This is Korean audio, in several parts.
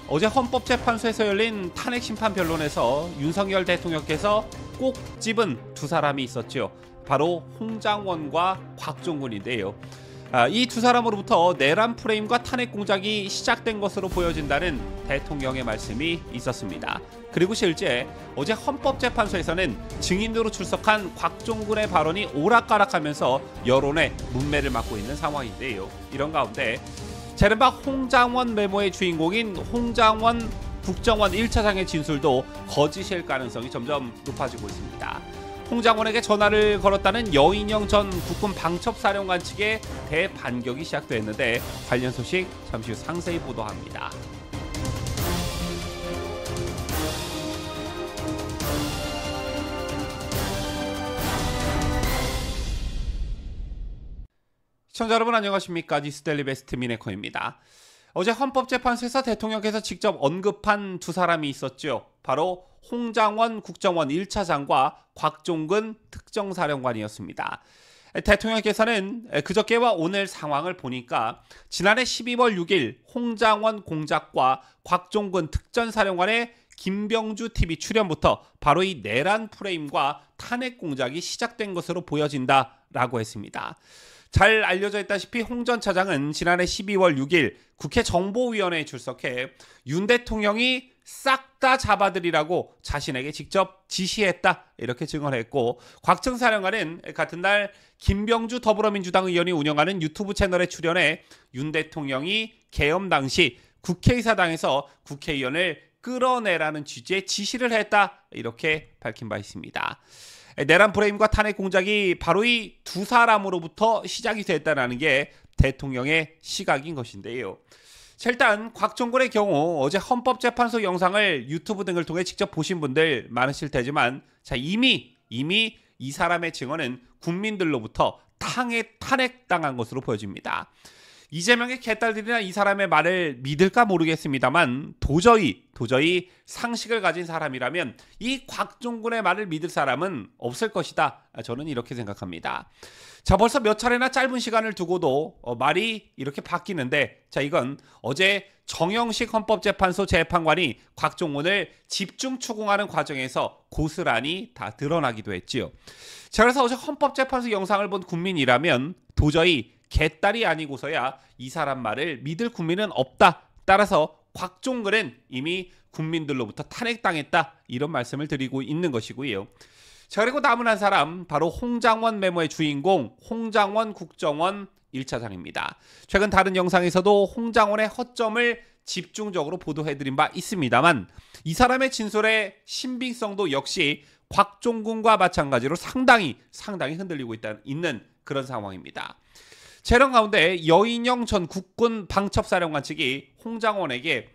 어제 헌법재판소에서 열린 탄핵 심판 변론에서 윤석열 대통령께서 꼭 집은 두 사람이 있었죠. 바로 홍장원과 곽종근인데요. 이 두 사람으로부터 내란 프레임과 탄핵 공작이 시작된 것으로 보여진다는 대통령의 말씀이 있었습니다. 그리고 실제 어제 헌법재판소에서는 증인으로 출석한 곽종근의 발언이 오락가락하면서 여론의 문매를 맞고 있는 상황인데요. 이런 가운데 이른바 홍장원 메모의 주인공인 홍장원 국정원 1차장의 진술도 거짓일 가능성이 점점 높아지고 있습니다. 홍장원에게 전화를 걸었다는 여인영 전 국군 방첩사령관 측의 대반격이 시작됐는데 관련 소식 잠시 후 상세히 보도합니다. 시청자 여러분 안녕하십니까? 뉴스데일리 베스트 미네커입니다. 어제 헌법재판소에서 대통령께서 직접 언급한 두 사람이 있었죠. 바로 홍장원 국정원 1차장과 곽종근 특정사령관이었습니다. 대통령께서는 그저께와 오늘 상황을 보니까 지난해 12월 6일 홍장원 공작과 곽종근 특전사령관의 김병주 TV 출연부터 바로 이 내란 프레임과 탄핵 공작이 시작된 것으로 보여진다라고 했습니다. 잘 알려져 있다시피 홍 전 차장은 지난해 12월 6일 국회 정보위원회에 출석해 윤 대통령이 싹 다 잡아들이라고 자신에게 직접 지시했다 이렇게 증언했고, 곽 사령관은 같은 날 김병주 더불어민주당 의원이 운영하는 유튜브 채널에 출연해 윤 대통령이 계엄 당시 국회의사당에서 국회의원을 끌어내라는 취지의 지시를 했다 이렇게 밝힌 바 있습니다. 내란 프레임과 탄핵 공작이 바로 이 두 사람으로부터 시작이 됐다는 게 대통령의 시각인 것인데요. 자, 일단 곽종근의 경우 어제 헌법재판소 영상을 유튜브 등을 통해 직접 보신 분들 많으실 테지만, 자, 이미 이 사람의 증언은 국민들로부터 탄핵당한 것으로 보여집니다. 이재명의 개딸들이나 이 사람의 말을 믿을까 모르겠습니다만 도저히 상식을 가진 사람이라면 이 곽종근의 말을 믿을 사람은 없을 것이다. 저는 이렇게 생각합니다. 자, 벌써 몇 차례나 짧은 시간을 두고도 말이 이렇게 바뀌는데, 자, 이건 어제 정영식 헌법재판소 재판관이 곽종근을 집중 추궁하는 과정에서 고스란히 다 드러나기도 했지요. 자, 그래서 어제 헌법재판소 영상을 본 국민이라면 도저히 개딸이 아니고서야 이 사람 말을 믿을 국민은 없다. 따라서 곽종근은 이미 국민들로부터 탄핵당했다. 이런 말씀을 드리고 있는 것이고요. 자, 그리고 남은 한 사람 바로 홍장원 메모의 주인공 홍장원 국정원 1차장입니다. 최근 다른 영상에서도 홍장원의 허점을 집중적으로 보도해드린 바 있습니다만 이 사람의 진술의 신빙성도 역시 곽종근과 마찬가지로 상당히 흔들리고 있는 그런 상황입니다. 이런 가운데 여인영 전 국군 방첩사령관 측이 홍장원에게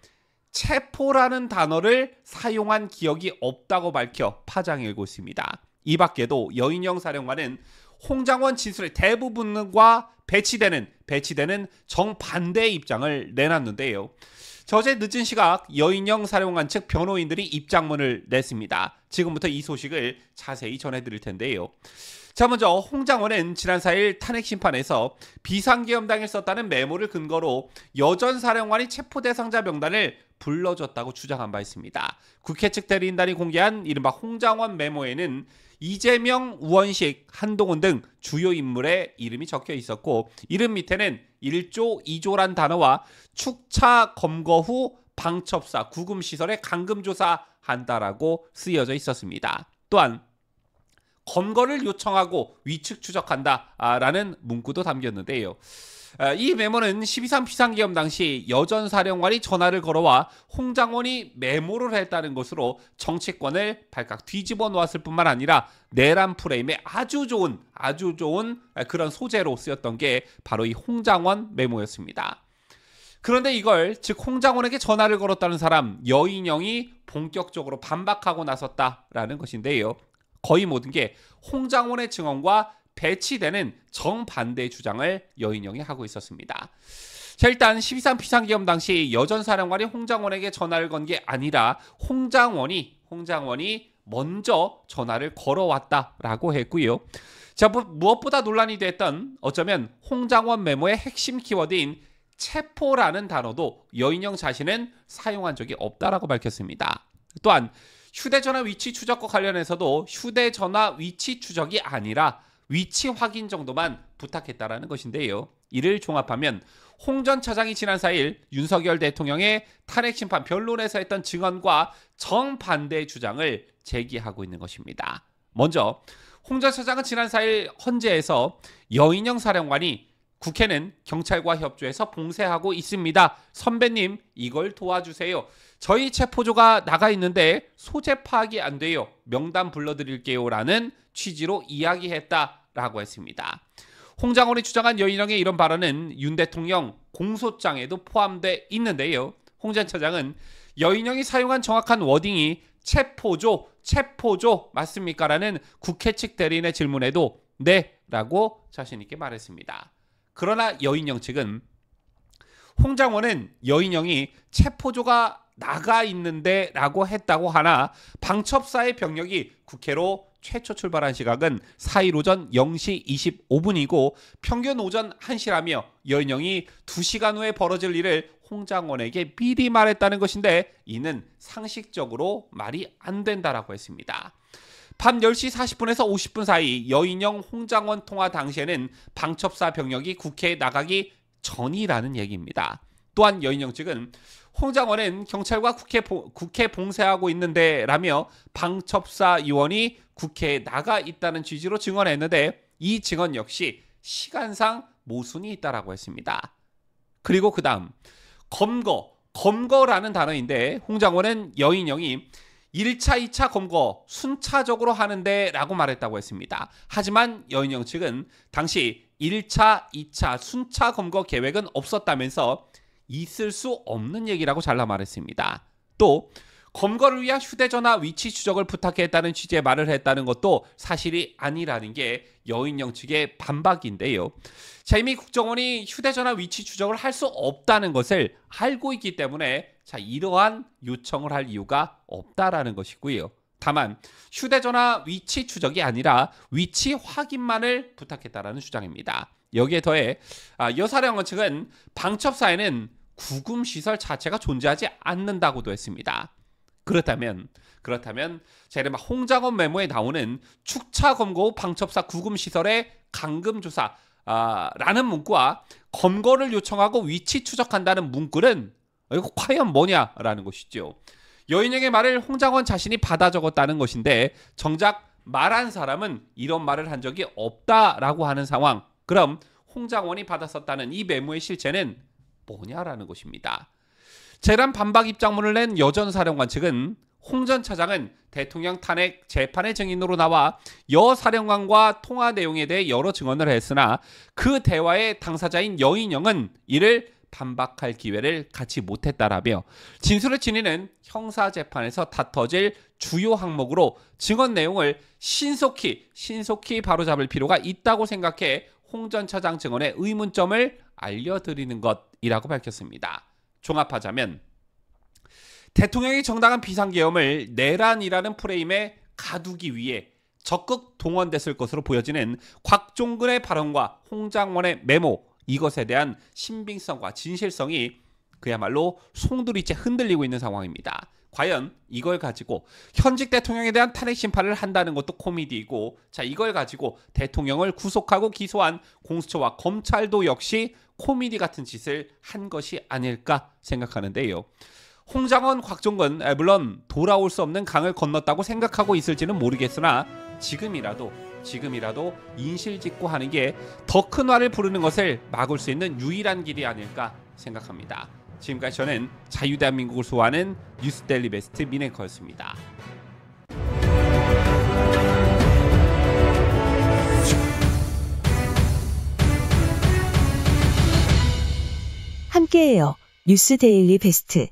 체포라는 단어를 사용한 기억이 없다고 밝혀 파장이 일고 있습니다. 이 밖에도 여인영 사령관은 홍장원 진술의 대부분과 배치되는 정반대의 입장을 내놨는데요. 어제 늦은 시각 여인영 사령관 측 변호인들이 입장문을 냈습니다. 지금부터 이 소식을 자세히 전해드릴 텐데요. 자, 먼저 홍장원은 지난 4일 탄핵 심판에서 비상계엄당에 썼다는 메모를 근거로 여전 사령관이 체포 대상자 명단을 불러줬다고 주장한 바 있습니다. 국회 측 대리인단이 공개한 이른바 홍장원 메모에는 이재명, 우원식, 한동훈 등 주요 인물의 이름이 적혀 있었고, 이름 밑에는 1조, 2조란 단어와 축차 검거 후 방첩사 구금시설에 감금조사한다라고 쓰여져 있었습니다. 또한 검거를 요청하고 위측 추적한다라는 문구도 담겼는데요. 이 메모는 12.3 비상계엄 당시 여전 사령관이 전화를 걸어와 홍장원이 메모를 했다는 것으로 정치권을 발칵 뒤집어 놓았을 뿐만 아니라 내란 프레임에 아주 좋은 그런 소재로 쓰였던 게 바로 이 홍장원 메모였습니다. 그런데 이걸 즉 홍장원에게 전화를 걸었다는 사람 여인영이 본격적으로 반박하고 나섰다라는 것인데요. 거의 모든 게 홍장원의 증언과 배치되는 정반대의 주장을 여인영이 하고 있었습니다. 자, 일단 12.3 비상계엄 당시 여전 사령관이 홍장원에게 전화를 건 게 아니라 홍장원이 먼저 전화를 걸어왔다라고 했고요. 자, 무엇보다 논란이 됐던 어쩌면 홍장원 메모의 핵심 키워드인 체포라는 단어도 여인영 자신은 사용한 적이 없다라고 밝혔습니다. 또한 휴대전화 위치 추적과 관련해서도 휴대전화 위치 추적이 아니라 위치 확인 정도만 부탁했다라는 것인데요. 이를 종합하면 홍 전 차장이 지난 4일 윤석열 대통령의 탄핵 심판 변론에서 했던 증언과 정반대의 주장을 제기하고 있는 것입니다. 먼저 홍 전 차장은 지난 4일 헌재에서 여인영 사령관이 국회는 경찰과 협조해서 봉쇄하고 있습니다. 선배님, 이걸 도와주세요. 저희 체포조가 나가 있는데 소재 파악이 안 돼요. 명단 불러드릴게요. 라는 취지로 이야기했다라고 했습니다. 홍 장관이 주장한 여인영의 이런 발언은 윤 대통령 공소장에도 포함되어 있는데요. 홍 전 차장은 여인영이 사용한 정확한 워딩이 체포조 맞습니까? 라는 국회 측 대리인의 질문에도 네 라고 자신 있게 말했습니다. 그러나 여인영 측은 홍 장관은 여인영이 체포조가 나가 있는데 라고 했다고 하나 방첩사의 병력이 국회로 최초 출발한 시각은 4일 오전 0시 25분이고 평균 오전 1시라며 여인영이 2시간 후에 벌어질 일을 홍 장관에게 미리 말했다는 것인데 이는 상식적으로 말이 안 된다라고 했습니다. 밤 10시 40분에서 50분 사이 여인영 홍 장관 통화 당시에는 방첩사 병력이 국회에 나가기 전이라는 얘기입니다. 또한 여인영 측은 홍 장관은 경찰과 국회 봉쇄하고 있는데 라며 방첩사 요원이 국회에 나가 있다는 취지로 증언했는데 이 증언 역시 시간상 모순이 있다라고 했습니다. 그리고 그 다음 검거라는 단어인데 홍 장관은 여인영이 1차, 2차 검거 순차적으로 하는데 라고 말했다고 했습니다. 하지만 여인영 측은 당시 1차, 2차 순차 검거 계획은 없었다면서 있을 수 없는 얘기라고 잘라 말했습니다. 또 검거를 위한 휴대전화 위치 추적을 부탁했다는 취지의 말을 했다는 것도 사실이 아니라는 게 여인영 측의 반박인데요. 자, 이미 국정원이 휴대전화 위치 추적을 할 수 없다는 것을 알고 있기 때문에 자, 이러한 요청을 할 이유가 없다라는 것이고요. 다만 휴대전화 위치 추적이 아니라 위치 확인만을 부탁했다라는 주장입니다. 여기에 더해 여사령관 측은 방첩사에는 구금시설 자체가 존재하지 않는다고도 했습니다. 그렇다면 자, 이른바 홍 장관 메모에 나오는 축차 검거 후 방첩사 구금시설의 감금조사 라는 문구와 검거를 요청하고 위치 추적한다는 문구는 이거 과연 뭐냐라는 것이죠. 여인영의 말을 홍 장관 자신이 받아 적었다는 것인데 정작 말한 사람은 이런 말을 한 적이 없다라고 하는 상황. 그럼 홍 장관이 받았었다는 이 메모의 실체는 뭐냐라는 것입니다. 재란 반박 입장문을 낸 여 전 사령관 측은 홍 전 차장은 대통령 탄핵 재판의 증인으로 나와 여 사령관과 통화 내용에 대해 여러 증언을 했으나 그 대화의 당사자인 여인영은 이를 반박할 기회를 갖지 못했다라며 진술의 진위는 형사재판에서 다퉈질 주요 항목으로 증언 내용을 신속히 바로잡을 필요가 있다고 생각해 홍 전 차장 증언의 의문점을 알려드리는 것이라고 밝혔습니다. 종합하자면 대통령이 정당한 비상계엄을 내란이라는 프레임에 가두기 위해 적극 동원됐을 것으로 보여지는 곽종근의 발언과 홍 장관의 메모, 이것에 대한 신빙성과 진실성이 그야말로 송두리째 흔들리고 있는 상황입니다. 과연 이걸 가지고 현직 대통령에 대한 탄핵 심판을 한다는 것도 코미디이고, 자, 이걸 가지고 대통령을 구속하고 기소한 공수처와 검찰도 역시 코미디 같은 짓을 한 것이 아닐까 생각하는데요. 홍 장관, 곽종근, 물론 돌아올 수 없는 강을 건넜다고 생각하고 있을지는 모르겠으나 지금이라도 인실짓고 하는 게 더 큰 화를 부르는 것을 막을 수 있는 유일한 길이 아닐까 생각합니다. 지금까지 저는 자유대한민국을 소화하는 뉴스데일리 베스트 민앵커였습니다. 함께해요. 뉴스데일리 베스트.